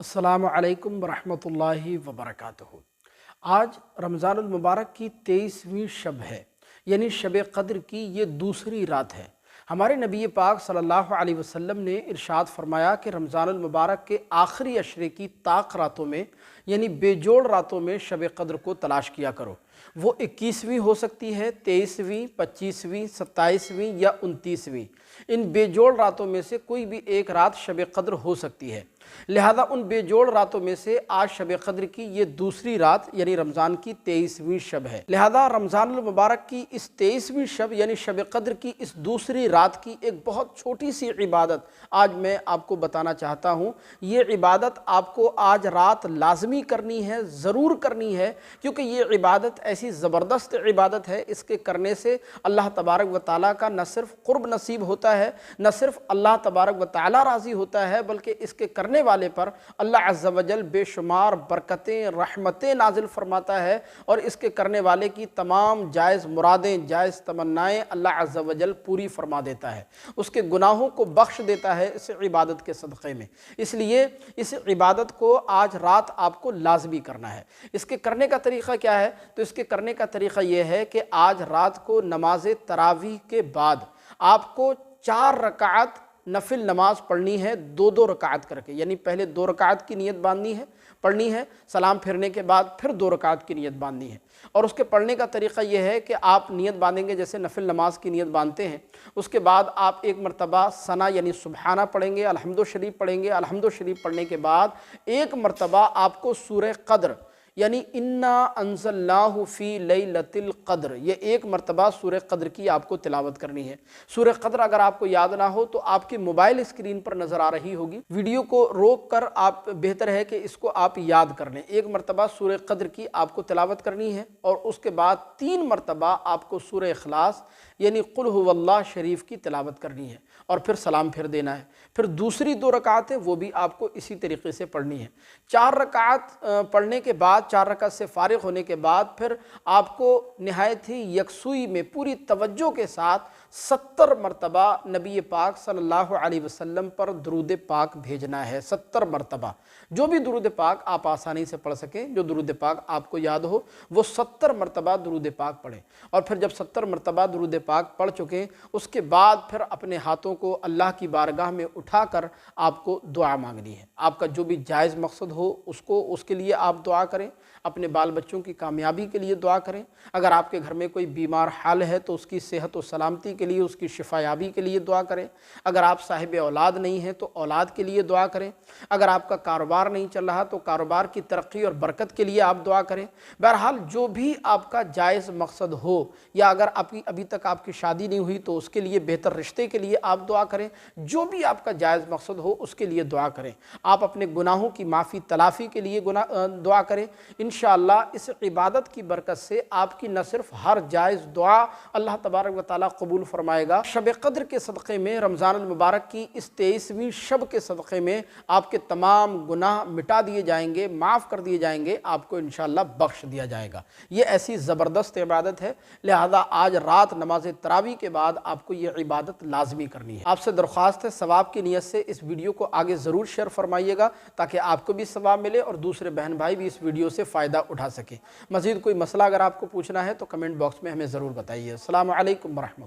अस्सलामु अलैकुम वरहमतुल्लाहि वबरकातुहू। आज रमज़ान मुबारक की 23वीं शब है, यानी शब क़द्र की ये दूसरी रात है। हमारे नबी पाक सल्लल्लाहु अलैहि वसल्लम ने इरशाद फरमाया कि रमज़ान मुबारक के आखिरी अशरे की ताक रातों में, यानी बेजोड़ रातों में शब क़द्र को तलाश किया करो। वो 21वीं हो सकती है, 23वीं, 25वीं, 27वीं या 29वीं। इन बेजोड़ रातों में से कोई भी एक रात शब क़द्र हो सकती है। लिहाजा उन बेजोड़ रातों में से आज शब क़द्र की ये दूसरी रात यानी रमज़ान की 23वीं शब है। लिहाजा रमज़ान मुबारक की इस 23वीं शब यानी शब क़द्र की इस दूसरी रात की एक बहुत छोटी सी इबादत आज मैं आपको बताना चाहता हूँ। ये इबादत आपको आज रात लाजमी करनी है, ज़रूर करनी है, क्योंकि ये इबादत ऐसी ज़बरदस्त इबादत है, इसके करने से अल्लाह तबारक व तआला का न सिर्फ क़ुर्ब नसीब होता है, न सिर्फ अल्लाह तबारक व तआला राज़ी होता है, बल्कि इसके करने वाले पर अल्लाह अज़्ज़ा व जल बेशुमार बरकतें, रहमतें नाजिल फरमाता है और इसके करने वाले की तमाम जायज़ मुरादें, जायज़ तमन्नाएँ अल्लाह अज़्ज़ा व जल पूरी फरमा देता है, उसके गुनाहों को बख्श देता है इस इबादत के सदक़े में। इसलिए इस इबादत को आज रात आपको लाज़मी करना है। इसके करने का तरीक़ा क्या है? तो इसके करने का तरीक़ा यह है कि आज रात को नमाज तरावीह के बाद आपको 4 रकात नफिल नमाज पढ़नी है, 2-2 रकात करके, यानी पहले 2 रकात की नियत पढ़नी है, सलाम फिरने के बाद फिर 2 रकात की नियत बांधनी है। और उसके पढ़ने का तरीक़ा यह है कि आप नियत बांधेंगे जैसे नफिल नमाज की नियत बांधते हैं। उसके बाद आप एक मरतबा सना यानी सुबहाना पढ़ेंगे, अलहम्दु शरीफ पढ़ेंगे। अलहम्दु शरीफ पढ़ने के बाद एक मरतबा आपको सूरह क़द्र यानी इन्ना अंज़लनाहु फ़ी लैलतिल क़द्र, ये एक मरतबा सूरह क़द्र की आपको तिलावत करनी है। सूरह क़द्र अगर आपको याद ना हो तो आपके मोबाइल स्क्रीन पर नज़र आ रही होगी, वीडियो को रोक कर आप बेहतर है कि इसको आप याद कर लें। एक मरतबा सूरह क़द्र की आपको तिलावत करनी है और उसके बाद 3 मरतबा आपको सूरह इख़लास यानी कुल हुवल्लाह शरीफ की तिलावत करनी है और फिर सलाम फिर देना है। फिर दूसरी 2 रकात है वो भी आपको इसी तरीक़े से पढ़नी है। 4 रकात पढ़ने के बाद, 4 रकात से फारिग होने के बाद फिर आपको निहायत ही यकसुई में पूरी तवज्जो के साथ 70 मरतबा नबी पाक सल्लल्लाहु अलैहि वसल्लम पर दुरूद पाक भेजना है। 70 मरतबा जो भी दुरूद पाक आप आसानी से पढ़ सकें, जो दुरूद पाक आपको याद हो, वो 70 मरतबा दुरूद पाक पढ़ें। और फिर जब 70 मरतबा दुरूद पाक पढ़ चुके उसके बाद फिर अपने हाथों को अल्लाह की बारगाह में उठाकर आपको दुआ मांगनी है। आपका जो भी जायज़ मकसद हो उसके लिए आप दुआ करें। अपने बाल बच्चों की कामयाबी के लिए दुआ करें। अगर आपके घर में कोई बीमार हाल है तो उसकी सेहत और सलामती के लिए, उसकी शिफायाबी के लिए दुआ करें। अगर आप साहिब औलाद नहीं हैं तो औलाद के लिए दुआ करें। अगर आपका कारोबार नहीं चल रहा तो कारोबार की तरक्की और बरकत के लिए आप दुआ करें। बहरहाल जो भी आपका जायज़ मकसद हो, या अगर अभी तक आपकी शादी नहीं हुई तो उसके लिए, बेहतर रिश्ते के लिए आप दुआ करें। जो भी आपका जायज़ मकसद हो उसके लिए दुआ करें। आप अपने गुनाहों की माफ़ी तलाफ़ी के लिए दुआ करें। इंशाअल्लाह इस इबादत की बरकत से आपकी न सिर्फ हर जायज़ दुआ अल्लाह तबारक व तआला कबूल फरमाएगा, शब क़द्र के सदक़े में, रमज़ान मुबारक की इस 23वीं शब के सदक़े में आपके तमाम गुनाह मिटा दिए जाएंगे, माफ़ कर दिए जाएंगे, आपको इंशाअल्लाह बख्श दिया जाएगा। ये ऐसी ज़बरदस्त इबादत है, लिहाजा आज रात नमाज तरावी के बाद आपको ये इबादत लाजमी करनी है। आपसे दरख्वास्त है सवाब की नीयत से इस वीडियो को आगे ज़रूर शेयर फरमाइएगा ताकि आपको भी सवाब मिले और दूसरे बहन भाई भी इस वीडियो से फ़ायदा उठा सके। मज़ीद कोई मसला अगर आपको पूछना है तो कमेंट बॉक्स में हमें ज़रूर बताइए। अस्सलामु अलैकुम वरहमतुल्लाह।